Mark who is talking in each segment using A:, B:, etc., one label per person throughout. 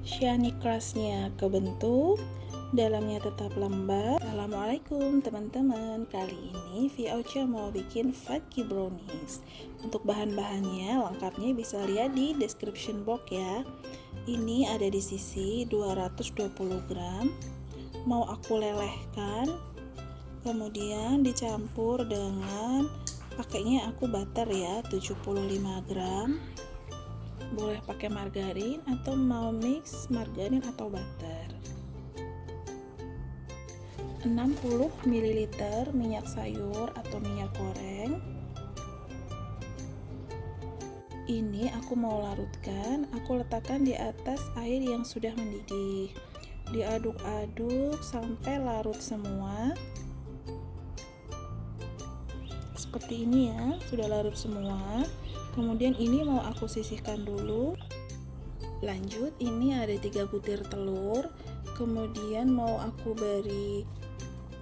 A: shiny crustnya kebentuk, dalamnya tetap lembab. Assalamualaikum teman-teman, kali ini Viocha mau bikin fudgy brownies. Untuk bahan-bahannya lengkapnya bisa lihat di description box ya. Ini ada di sisi 220 gram, mau aku lelehkan, kemudian dicampur dengan pakainya aku butter ya, 75 gram. Boleh pakai margarin atau mau mix margarin atau butter. 60 ml minyak sayur atau minyak goreng. Ini aku mau larutkan, aku letakkan di atas air yang sudah mendidih. Diaduk-aduk sampai larut semua. Seperti ini ya, sudah larut semua. Kemudian ini mau aku sisihkan dulu. Lanjut, ini ada 3 butir telur. Kemudian mau aku beri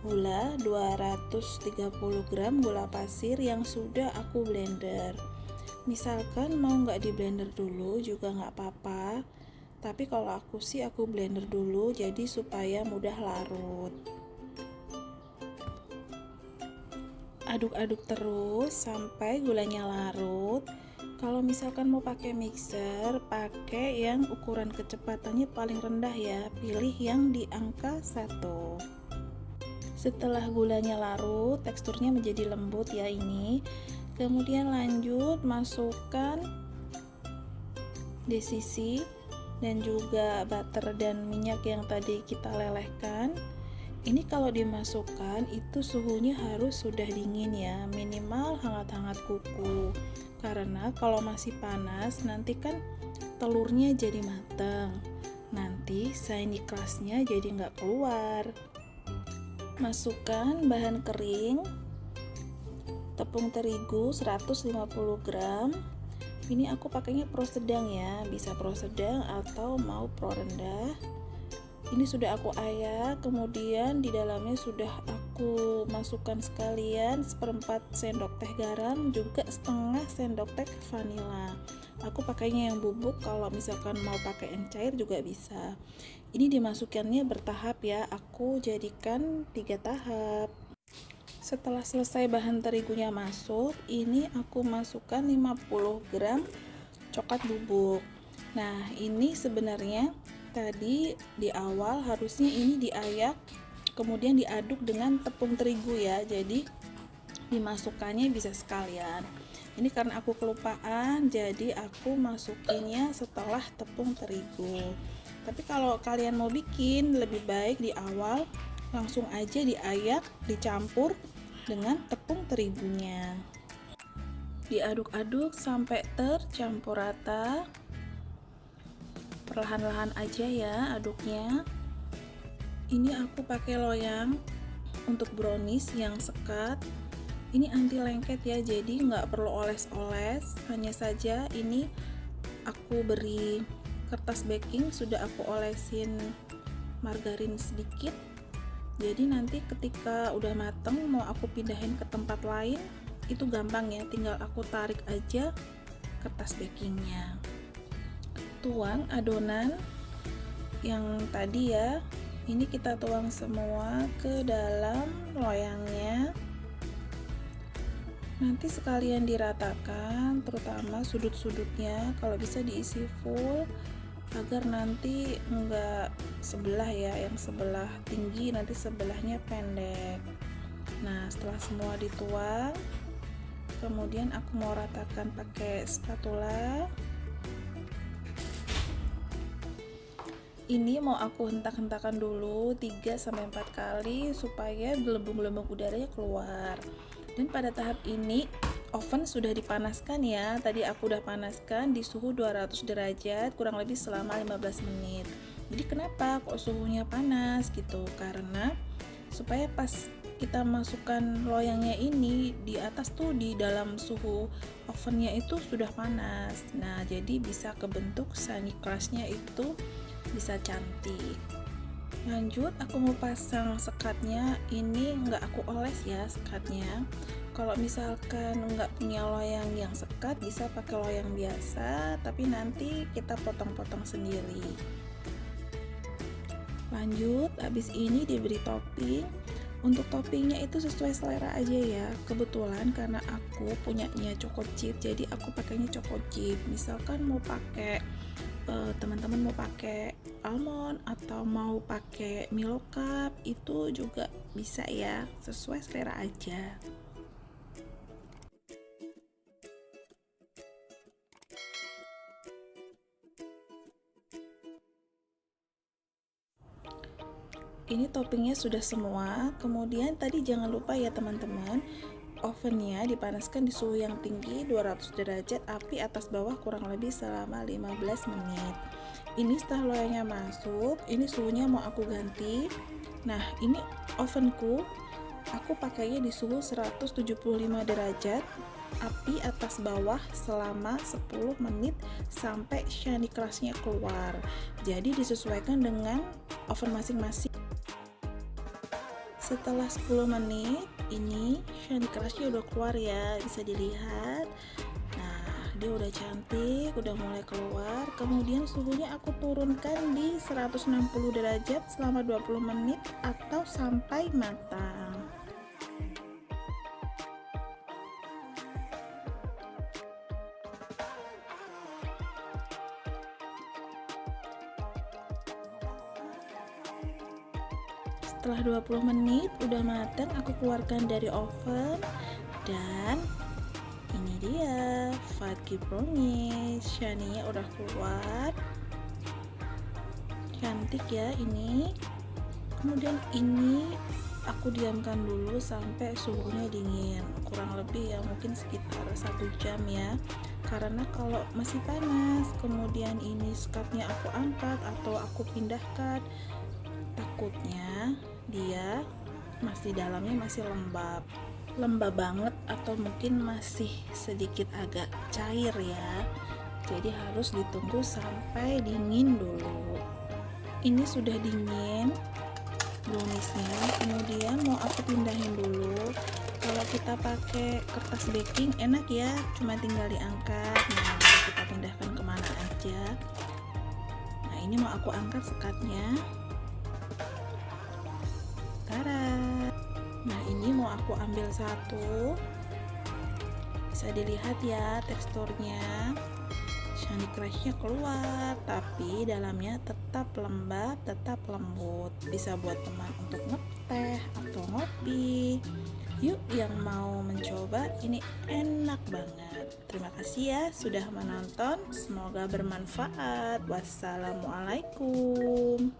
A: gula 230 gram gula pasir yang sudah aku blender. Misalkan mau nggak di blender dulu juga nggak apa-apa, tapi kalau aku sih aku blender dulu jadi supaya mudah larut. Aduk-aduk terus sampai gulanya larut. Kalau misalkan mau pakai mixer, pakai yang ukuran kecepatannya paling rendah ya, pilih yang di angka 1. Setelah gulanya larut, teksturnya menjadi lembut ya ini. Kemudian lanjut masukkan desisi dan juga butter dan minyak yang tadi kita lelehkan. Ini kalau dimasukkan itu suhunya harus sudah dingin ya, minimal hangat-hangat kuku. Karena kalau masih panas nanti kan telurnya jadi matang. Nanti shiny crustnya jadi nggak keluar. Masukkan bahan kering, tepung terigu 150 gram. Ini aku pakainya pro sedang ya, bisa pro sedang atau mau pro rendah. Ini sudah aku ayak, kemudian di dalamnya sudah aku masukkan sekalian 1/4 sendok teh garam, juga setengah sendok teh vanila. Aku pakainya yang bubuk, kalau misalkan mau pakai yang cair juga bisa. Ini dimasukkannya bertahap ya, aku jadikan 3 tahap. Setelah selesai bahan terigunya masuk, ini aku masukkan 50 gram coklat bubuk. Nah, ini sebenarnya tadi di awal harusnya ini diayak kemudian diaduk dengan tepung terigu ya, jadi dimasukkannya bisa sekalian. Ini karena aku kelupaan jadi aku masukinnya setelah tepung terigu. Tapi kalau kalian mau bikin lebih baik di awal langsung aja diayak, dicampur dengan tepung terigunya. Diaduk-aduk sampai tercampur rata. Perlahan-lahan aja ya aduknya. Ini aku pakai loyang untuk brownies yang sekat. Ini anti lengket ya, jadi nggak perlu oles-oles. Hanya saja ini aku beri kertas baking, sudah aku olesin margarin sedikit. Jadi nanti ketika udah mateng mau aku pindahin ke tempat lain itu gampang ya, tinggal aku tarik aja kertas bakingnya. Tuang adonan yang tadi ya, ini kita tuang semua ke dalam loyangnya. Nanti sekalian diratakan, terutama sudut-sudutnya, kalau bisa diisi full agar nanti enggak sebelah ya, yang sebelah tinggi nanti sebelahnya pendek. Nah, setelah semua dituang, kemudian aku mau ratakan pakai spatula. Ini mau aku hentak-hentakan dulu 3-4 kali supaya gelembung-gelembung udaranya keluar. Dan pada tahap ini oven sudah dipanaskan ya. Tadi aku udah panaskan di suhu 200 derajat kurang lebih selama 15 menit. Jadi kenapa kok suhunya panas gitu? Karena supaya pas kita masukkan loyangnya ini di atas tuh di dalam suhu ovennya itu sudah panas. Nah, jadi bisa kebentuk shiny crustnya itu bisa cantik. Lanjut aku mau pasang sekatnya. Ini nggak aku oles ya sekatnya. Kalau misalkan nggak punya loyang yang sekat bisa pakai loyang biasa, tapi nanti kita potong-potong sendiri. Lanjut, habis ini diberi topping. Untuk toppingnya itu sesuai selera aja ya. Kebetulan karena aku punyanya choco chip, jadi aku pakainya choco chip. Misalkan mau pakai teman-teman mau pakai almond atau mau pakai Milo Cup, itu juga bisa ya, sesuai selera aja. Ini toppingnya sudah semua. Kemudian tadi jangan lupa ya teman-teman, ovennya dipanaskan di suhu yang tinggi 200 derajat, api atas bawah kurang lebih selama 15 menit. Ini setelah loyangnya masuk, ini suhunya mau aku ganti. Nah, ini ovenku, aku pakainya di suhu 175 derajat, api atas bawah selama 10 menit sampai shiny crust-nya keluar. Jadi disesuaikan dengan oven masing-masing. Setelah 10 menit, ini shiny crust-nya udah keluar ya, bisa dilihat. Nah, dia udah cantik, udah mulai keluar. Kemudian suhunya aku turunkan di 160 derajat selama 20 menit atau sampai matang. Setelah 20 menit udah matang, aku keluarkan dari oven dan ini dia fudgy brownies. Shiny-nya udah keluar, cantik ya ini. Kemudian ini aku diamkan dulu sampai suhunya dingin, kurang lebih ya mungkin sekitar 1 jam ya, karena kalau masih panas kemudian ini cupnya aku angkat atau aku pindahkan, takutnya dia masih dalamnya masih lembab banget atau mungkin masih sedikit agak cair ya, jadi harus ditunggu sampai dingin dulu. Ini sudah dingin browniesnya, kemudian mau aku pindahin dulu. Kalau kita pakai kertas baking enak ya, cuma tinggal diangkat. Nah, kita pindahkan kemana aja. Nah, ini mau aku angkat sekatnya. Nah, ini mau aku ambil satu, bisa dilihat ya teksturnya, shiny crust-nya keluar tapi dalamnya tetap lembab, tetap lembut, bisa buat teman untuk ngeteh atau ngopi. Yuk yang mau mencoba, ini enak banget. Terima kasih ya sudah menonton, semoga bermanfaat. Wassalamualaikum.